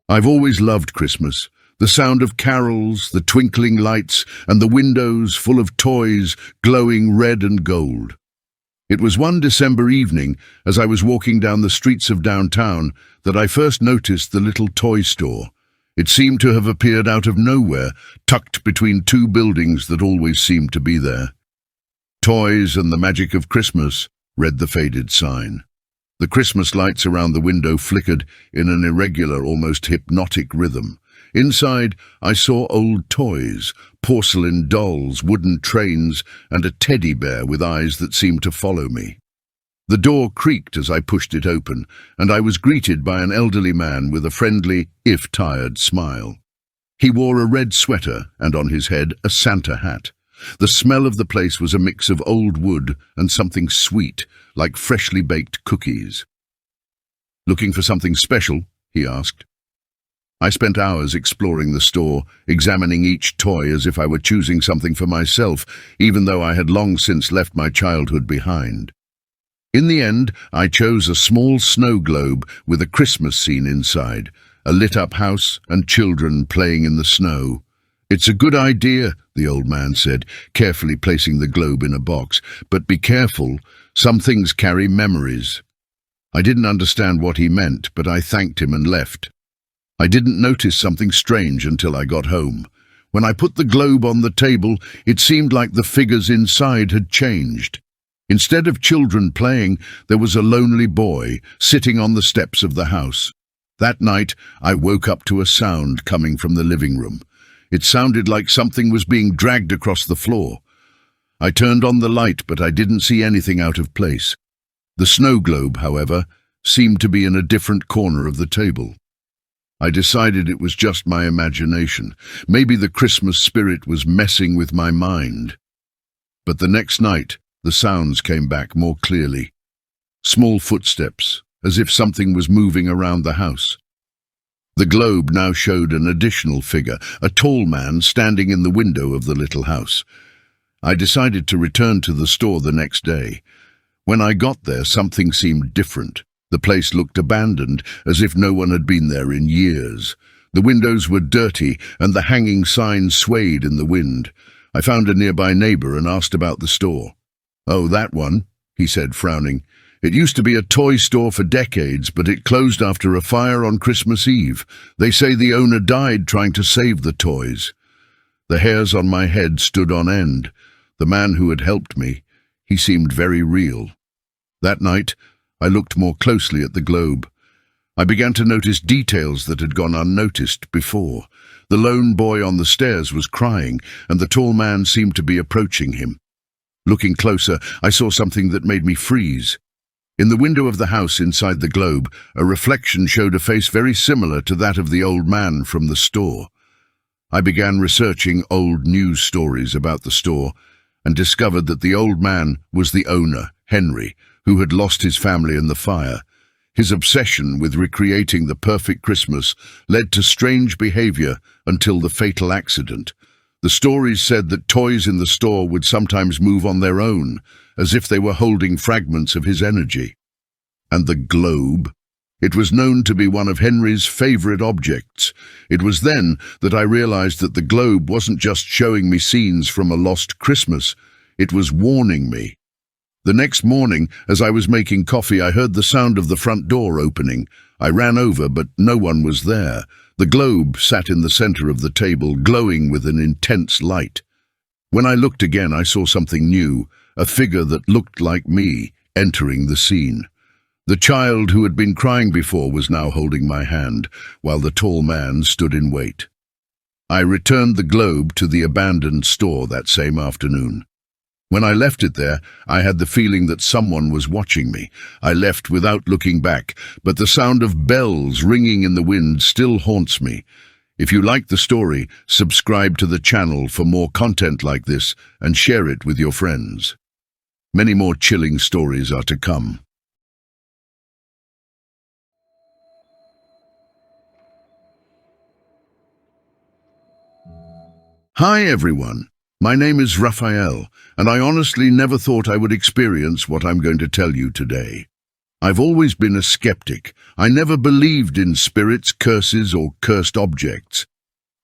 I've always loved Christmas. The sound of carols, the twinkling lights, and the windows full of toys glowing red and gold. It was one December evening, as I was walking down the streets of downtown, that I first noticed the little toy store. It seemed to have appeared out of nowhere, tucked between two buildings that always seemed to be there. "Toys and the Magic of Christmas," read the faded sign. The Christmas lights around the window flickered in an irregular, almost hypnotic rhythm. Inside, I saw old toys, porcelain dolls, wooden trains, and a teddy bear with eyes that seemed to follow me. The door creaked as I pushed it open, and I was greeted by an elderly man with a friendly, if tired, smile. He wore a red sweater and on his head a Santa hat. The smell of the place was a mix of old wood and something sweet, like freshly baked cookies. "Looking for something special?" he asked. I spent hours exploring the store, examining each toy as if I were choosing something for myself, even though I had long since left my childhood behind. In the end, I chose a small snow globe with a Christmas scene inside, a lit-up house and children playing in the snow. "It's a good idea," the old man said, carefully placing the globe in a box, "but be careful, some things carry memories." I didn't understand what he meant, but I thanked him and left. I didn't notice something strange until I got home. When I put the globe on the table, it seemed like the figures inside had changed. Instead of children playing, there was a lonely boy sitting on the steps of the house. That night, I woke up to a sound coming from the living room. It sounded like something was being dragged across the floor. I turned on the light, but I didn't see anything out of place. The snow globe, however, seemed to be in a different corner of the table. I decided it was just my imagination. Maybe the Christmas spirit was messing with my mind. But the next night, the sounds came back more clearly. Small footsteps, as if something was moving around the house. The globe now showed an additional figure, a tall man standing in the window of the little house. I decided to return to the store the next day. When I got there, something seemed different. The place looked abandoned, as if no one had been there in years. The windows were dirty, and the hanging signs swayed in the wind. I found a nearby neighbor and asked about the store. "Oh, that one," he said, frowning. "It used to be a toy store for decades, but it closed after a fire on Christmas Eve. They say the owner died trying to save the toys." The hairs on my head stood on end. The man who had helped me, he seemed very real. That night, I looked more closely at the globe. I began to notice details that had gone unnoticed before. The lone boy on the stairs was crying, and the tall man seemed to be approaching him. Looking closer, I saw something that made me freeze. In the window of the house inside the globe, a reflection showed a face very similar to that of the old man from the store. I began researching old news stories about the store and discovered that the old man was the owner, Henry, who had lost his family in the fire. His obsession with recreating the perfect Christmas led to strange behavior until the fatal accident. The stories said that toys in the store would sometimes move on their own, as if they were holding fragments of his energy. And the globe? It was known to be one of Henry's favorite objects. It was then that I realized that the globe wasn't just showing me scenes from a lost Christmas, it was warning me. The next morning, as I was making coffee, I heard the sound of the front door opening. I ran over, but no one was there. The globe sat in the center of the table, glowing with an intense light. When I looked again, I saw something new, a figure that looked like me, entering the scene. The child who had been crying before was now holding my hand, while the tall man stood in wait. I returned the globe to the abandoned store that same afternoon. When I left it there, I had the feeling that someone was watching me. I left without looking back, but the sound of bells ringing in the wind still haunts me. If you like the story, subscribe to the channel for more content like this and share it with your friends. Many more chilling stories are to come. Hi everyone. My name is Raphael, and I honestly never thought I would experience what I'm going to tell you today. I've always been a skeptic. I never believed in spirits, curses, or cursed objects.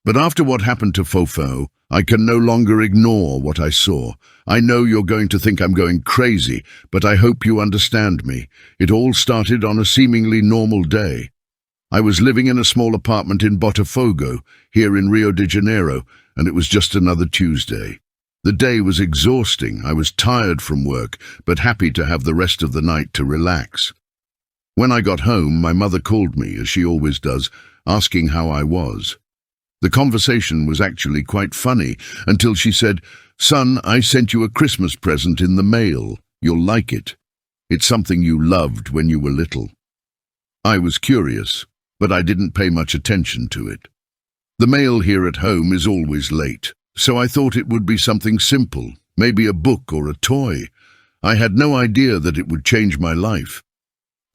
But after what happened to Fofo, I can no longer ignore what I saw. I know you're going to think I'm going crazy, but I hope you understand me. It all started on a seemingly normal day. I was living in a small apartment in Botafogo, here in Rio de Janeiro, and it was just another Tuesday. The day was exhausting. I was tired from work, but happy to have the rest of the night to relax. When I got home, my mother called me, as she always does, asking how I was. The conversation was actually quite funny, until she said, "Son, I sent you a Christmas present in the mail. You'll like it. It's something you loved when you were little." I was curious, but I didn't pay much attention to it. The mail here at home is always late, so I thought it would be something simple, maybe a book or a toy. I had no idea that it would change my life.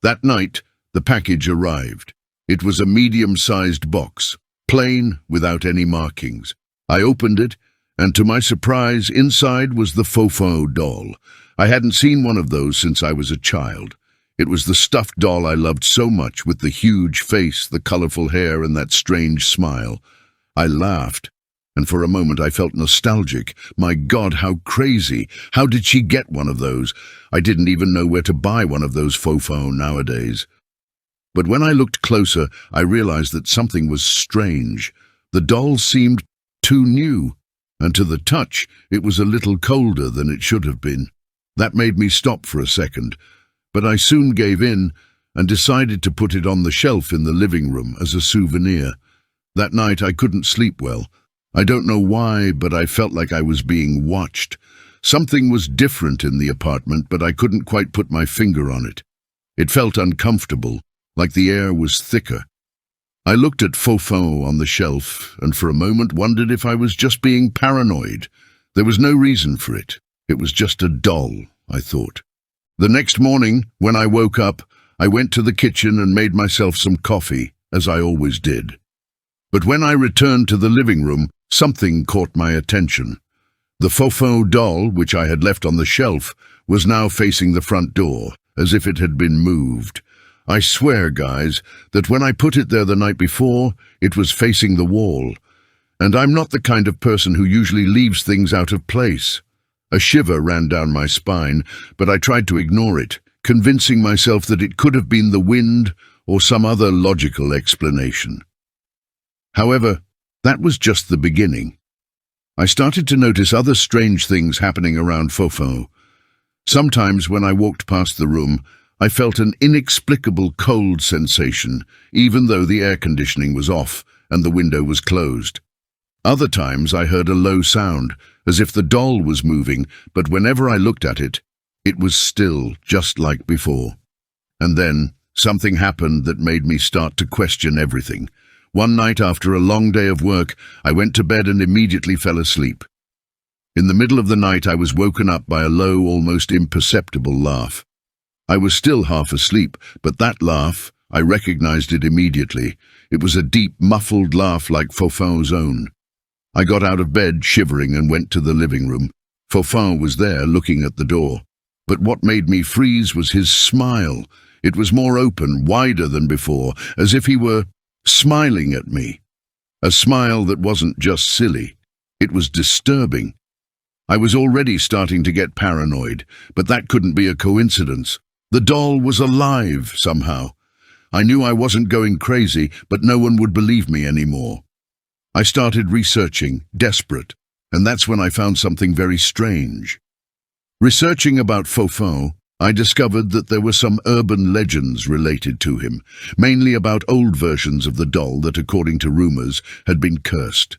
That night, the package arrived. It was a medium-sized box, plain, without any markings. I opened it, and to my surprise, inside was the Fofo doll. I hadn't seen one of those since I was a child. It was the stuffed doll I loved so much, with the huge face, the colorful hair, and that strange smile. I laughed, and for a moment I felt nostalgic. My God, how crazy! How did she get one of those? I didn't even know where to buy one of those Fofo nowadays. But when I looked closer, I realized that something was strange. The doll seemed too new, and to the touch, it was a little colder than it should have been. That made me stop for a second, but I soon gave in and decided to put it on the shelf in the living room as a souvenir. That night I couldn't sleep well. I don't know why, but I felt like I was being watched. Something was different in the apartment, but I couldn't quite put my finger on it. It felt uncomfortable, like the air was thicker. I looked at Fofo on the shelf and for a moment wondered if I was just being paranoid. There was no reason for it. It was just a doll, I thought. The next morning, when I woke up, I went to the kitchen and made myself some coffee, as I always did. But when I returned to the living room, something caught my attention. The Fofo doll, which I had left on the shelf, was now facing the front door, as if it had been moved. I swear, guys, that when I put it there the night before, it was facing the wall. And I'm not the kind of person who usually leaves things out of place. A shiver ran down my spine, but I tried to ignore it, convincing myself that it could have been the wind or some other logical explanation. However, that was just the beginning. I started to notice other strange things happening around Fofo. Sometimes when I walked past the room, I felt an inexplicable cold sensation, even though the air conditioning was off and the window was closed. Other times I heard a low sound, as if the doll was moving, but whenever I looked at it, it was still, just like before. And then, something happened that made me start to question everything. One night after a long day of work, I went to bed and immediately fell asleep. In the middle of the night, I was woken up by a low, almost imperceptible laugh. I was still half asleep, but that laugh, I recognized it immediately. It was a deep, muffled laugh like Fofo's own. I got out of bed, shivering, and went to the living room. Fofo was there, looking at the door. But what made me freeze was his smile. It was more open, wider than before, as if he were smiling at me. A smile that wasn't just silly. It was disturbing. I was already starting to get paranoid, but that couldn't be a coincidence. The doll was alive, somehow. I knew I wasn't going crazy, but no one would believe me anymore. I started researching, desperate, and that's when I found something very strange. Researching about Fofo, I discovered that there were some urban legends related to him, mainly about old versions of the doll that, according to rumors, had been cursed.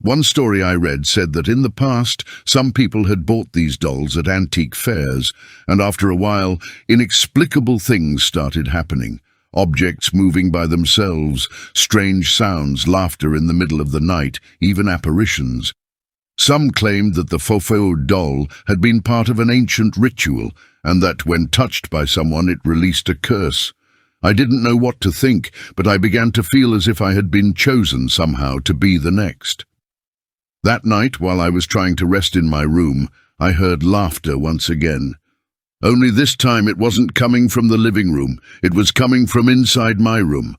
One story I read said that in the past, some people had bought these dolls at antique fairs, and after a while, inexplicable things started happening. Objects moving by themselves, strange sounds, laughter in the middle of the night, even apparitions. Some claimed that the Fofo doll had been part of an ancient ritual, and that when touched by someone it released a curse. I didn't know what to think, but I began to feel as if I had been chosen somehow to be the next. That night, while I was trying to rest in my room, I heard laughter once again. Only this time it wasn't coming from the living room, it was coming from inside my room.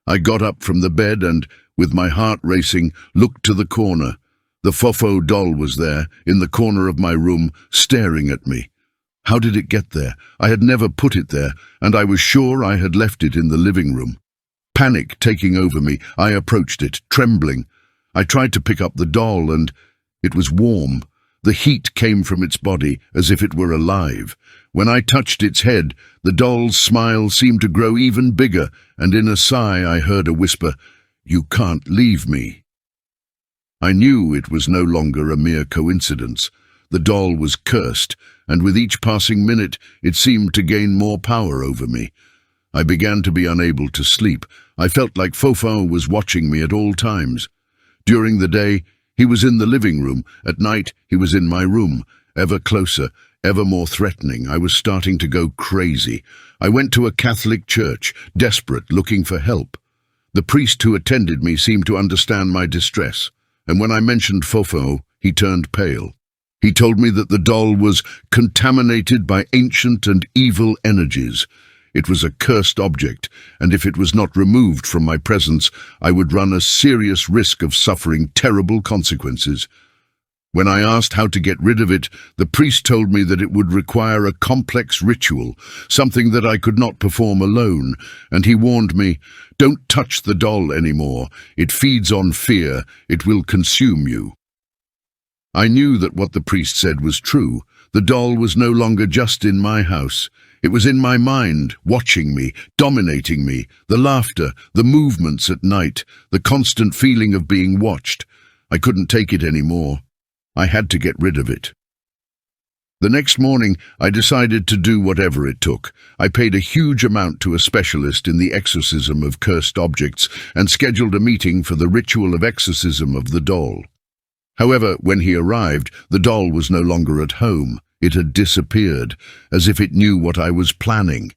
I got up from the bed and, with my heart racing, looked to the corner. The Fofo doll was there, in the corner of my room, staring at me. How did it get there? I had never put it there, and I was sure I had left it in the living room. Panic taking over me, I approached it, trembling. I tried to pick up the doll, and it was warm. The heat came from its body, as if it were alive. When I touched its head, the doll's smile seemed to grow even bigger, and in a sigh I heard a whisper, "You can't leave me." I knew it was no longer a mere coincidence. The doll was cursed, and with each passing minute it seemed to gain more power over me. I began to be unable to sleep. I felt like Fofo was watching me at all times. During the day, he was in the living room. At night, he was in my room, ever closer, ever more threatening. I was starting to go crazy. I went to a Catholic church, desperate, looking for help. The priest who attended me seemed to understand my distress, and when I mentioned Fofo, he turned pale. He told me that the doll was contaminated by ancient and evil energies. It was a cursed object, and if it was not removed from my presence, I would run a serious risk of suffering terrible consequences. When I asked how to get rid of it, the priest told me that it would require a complex ritual, something that I could not perform alone, and he warned me, "Don't touch the doll anymore. It feeds on fear. It will consume you." I knew that what the priest said was true. The doll was no longer just in my house. It was in my mind, watching me, dominating me, the laughter, the movements at night, the constant feeling of being watched. I couldn't take it anymore. I had to get rid of it. The next morning, I decided to do whatever it took. I paid a huge amount to a specialist in the exorcism of cursed objects and scheduled a meeting for the ritual of exorcism of the doll. However, when he arrived, the doll was no longer at home. It had disappeared, as if it knew what I was planning.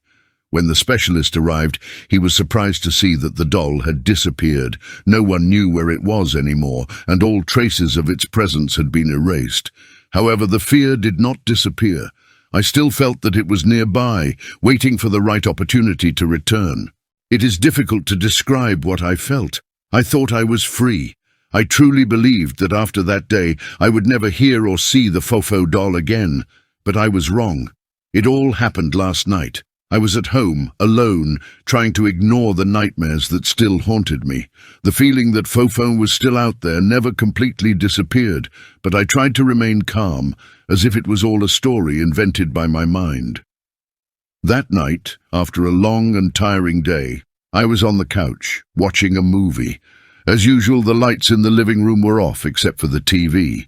When the specialist arrived, he was surprised to see that the doll had disappeared. No one knew where it was anymore, and all traces of its presence had been erased. However, the fear did not disappear. I still felt that it was nearby, waiting for the right opportunity to return. It is difficult to describe what I felt. I thought I was free. I truly believed that after that day I would never hear or see the Fofo doll again, but I was wrong. It all happened last night. I was at home, alone, trying to ignore the nightmares that still haunted me. The feeling that Fofo was still out there never completely disappeared, but I tried to remain calm, as if it was all a story invented by my mind. That night, after a long and tiring day, I was on the couch, watching a movie. As usual, the lights in the living room were off except for the TV.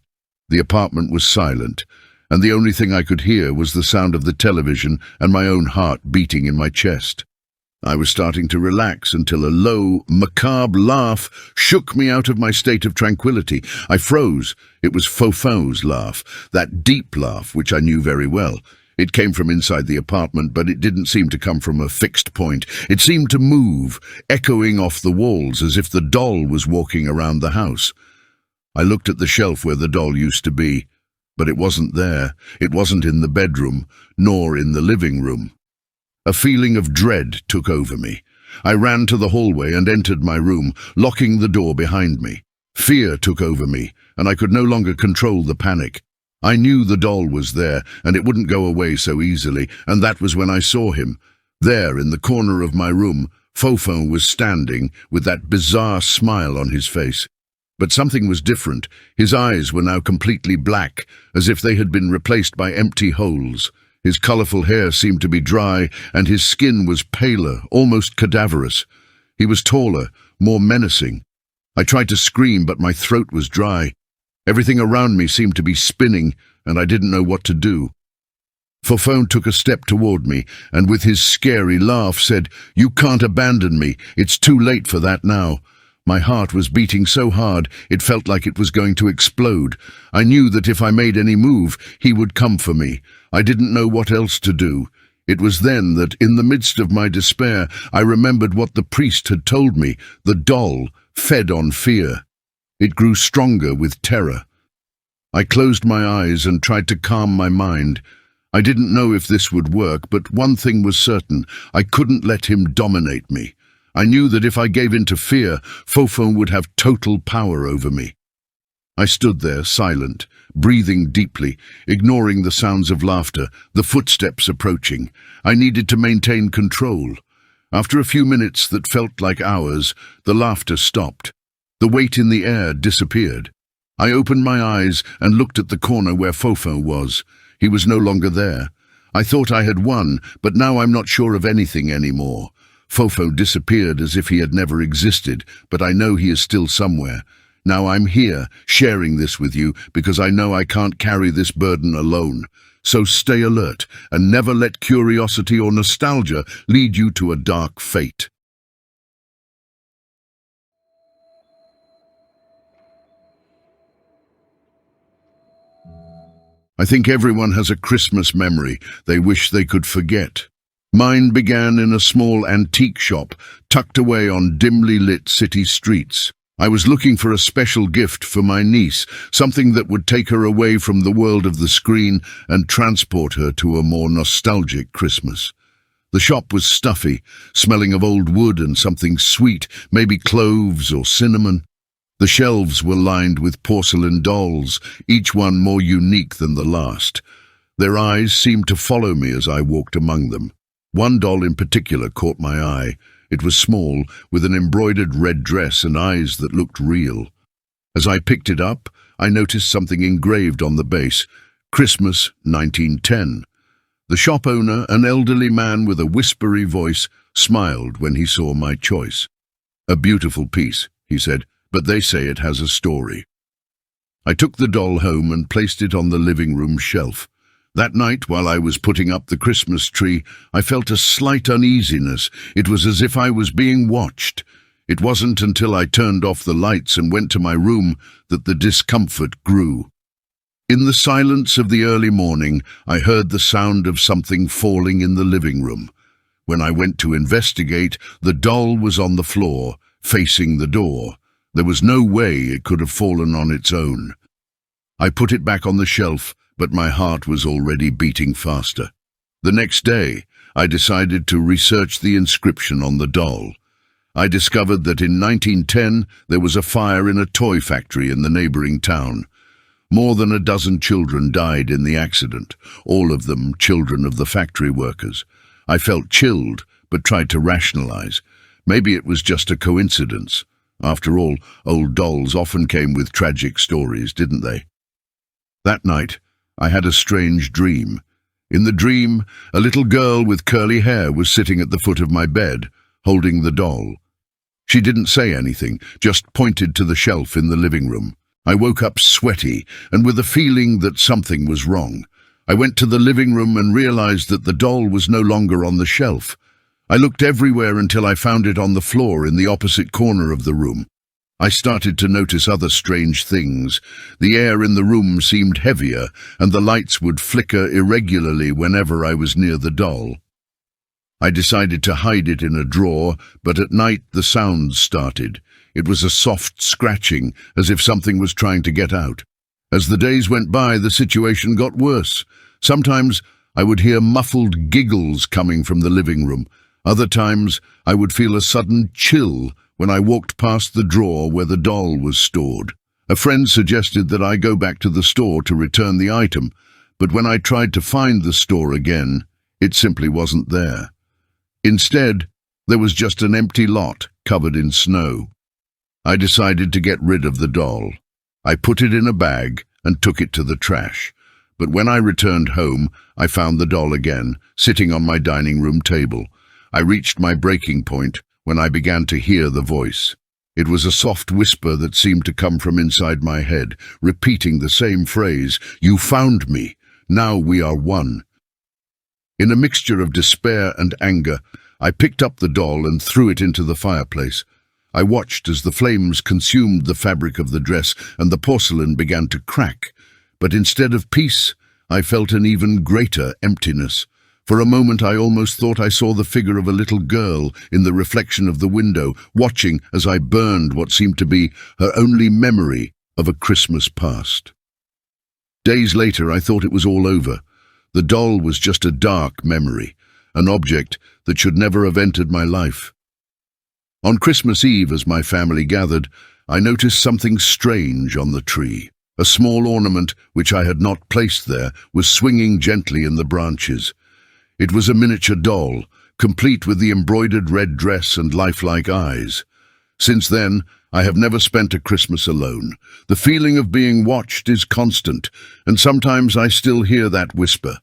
The apartment was silent, and the only thing I could hear was the sound of the television and my own heart beating in my chest. I was starting to relax until a low, macabre laugh shook me out of my state of tranquility. I froze. It was Fofo's laugh, that deep laugh which I knew very well. It came from inside the apartment, but it didn't seem to come from a fixed point. It seemed to move, echoing off the walls as if the doll was walking around the house. I looked at the shelf where the doll used to be, but it wasn't there. It wasn't in the bedroom, nor in the living room. A feeling of dread took over me. I ran to the hallway and entered my room, locking the door behind me. Fear took over me, and I could no longer control the panic. I knew the doll was there, and it wouldn't go away so easily, and that was when I saw him. There, in the corner of my room, Fofo was standing, with that bizarre smile on his face. But something was different. His eyes were now completely black, as if they had been replaced by empty holes. His colourful hair seemed to be dry, and his skin was paler, almost cadaverous. He was taller, more menacing. I tried to scream, but my throat was dry. Everything around me seemed to be spinning, and I didn't know what to do. Fofo took a step toward me, and with his scary laugh said, "You can't abandon me. It's too late for that now." My heart was beating so hard it felt like it was going to explode. I knew that if I made any move, he would come for me. I didn't know what else to do. It was then that, in the midst of my despair, I remembered what the priest had told me. The doll fed on fear. It grew stronger with terror. I closed my eyes and tried to calm my mind. I didn't know if this would work, but one thing was certain: I couldn't let him dominate me. I knew that if I gave in to fear, Fofo would have total power over me. I stood there, silent, breathing deeply, ignoring the sounds of laughter, the footsteps approaching. I needed to maintain control. After a few minutes that felt like hours, the laughter stopped. The weight in the air disappeared. I opened my eyes and looked at the corner where Fofo was. He was no longer there. I thought I had won, but now I'm not sure of anything anymore. Fofo disappeared as if he had never existed, but I know he is still somewhere. Now I'm here, sharing this with you, because I know I can't carry this burden alone. So stay alert, and never let curiosity or nostalgia lead you to a dark fate. I think everyone has a Christmas memory they wish they could forget. Mine began in a small antique shop, tucked away on dimly lit city streets. I was looking for a special gift for my niece, something that would take her away from the world of the screen and transport her to a more nostalgic Christmas. The shop was stuffy, smelling of old wood and something sweet, maybe cloves or cinnamon. The shelves were lined with porcelain dolls, each one more unique than the last. Their eyes seemed to follow me as I walked among them. One doll in particular caught my eye. It was small, with an embroidered red dress and eyes that looked real. As I picked it up, I noticed something engraved on the base: Christmas 1910. The shop owner, an elderly man with a whispery voice, smiled when he saw my choice. "A beautiful piece," he said, "but they say it has a story." I took the doll home and placed it on the living room shelf. That night, while I was putting up the Christmas tree, I felt a slight uneasiness. It was as if I was being watched. It wasn't until I turned off the lights and went to my room that the discomfort grew. In the silence of the early morning, I heard the sound of something falling in the living room. When I went to investigate, the doll was on the floor, facing the door. There was no way it could have fallen on its own. I put it back on the shelf, but my heart was already beating faster. The next day, I decided to research the inscription on the doll. I discovered that in 1910 there was a fire in a toy factory in the neighboring town. More than a dozen children died in the accident, all of them children of the factory workers. I felt chilled, but tried to rationalize. Maybe it was just a coincidence. After all, old dolls often came with tragic stories, didn't they? That night, I had a strange dream. In the dream, a little girl with curly hair was sitting at the foot of my bed, holding the doll. She didn't say anything, just pointed to the shelf in the living room. I woke up sweaty and with a feeling that something was wrong. I went to the living room and realized that the doll was no longer on the shelf. I looked everywhere until I found it on the floor in the opposite corner of the room. I started to notice other strange things. The air in the room seemed heavier, and the lights would flicker irregularly whenever I was near the doll. I decided to hide it in a drawer, but at night the sounds started. It was a soft scratching, as if something was trying to get out. As the days went by, the situation got worse. Sometimes I would hear muffled giggles coming from the living room. Other times I would feel a sudden chill when I walked past the drawer where the doll was stored. A friend suggested that I go back to the store to return the item, but when I tried to find the store again, it simply wasn't there. Instead, there was just an empty lot covered in snow. I decided to get rid of the doll. I put it in a bag and took it to the trash. But when I returned home, I found the doll again, sitting on my dining room table. I reached my breaking point when I began to hear the voice. It was a soft whisper that seemed to come from inside my head, repeating the same phrase: "You found me. Now we are one." In a mixture of despair and anger, I picked up the doll and threw it into the fireplace. I watched as the flames consumed the fabric of the dress and the porcelain began to crack. But instead of peace, I felt an even greater emptiness. For a moment I almost thought I saw the figure of a little girl in the reflection of the window, watching as I burned what seemed to be her only memory of a Christmas past. Days later I thought it was all over. The doll was just a dark memory, an object that should never have entered my life. On Christmas Eve, as my family gathered, I noticed something strange on the tree. A small ornament, which I had not placed there, was swinging gently in the branches. It was a miniature doll, complete with the embroidered red dress and lifelike eyes. Since then, I have never spent a Christmas alone. The feeling of being watched is constant, and sometimes I still hear that whisper.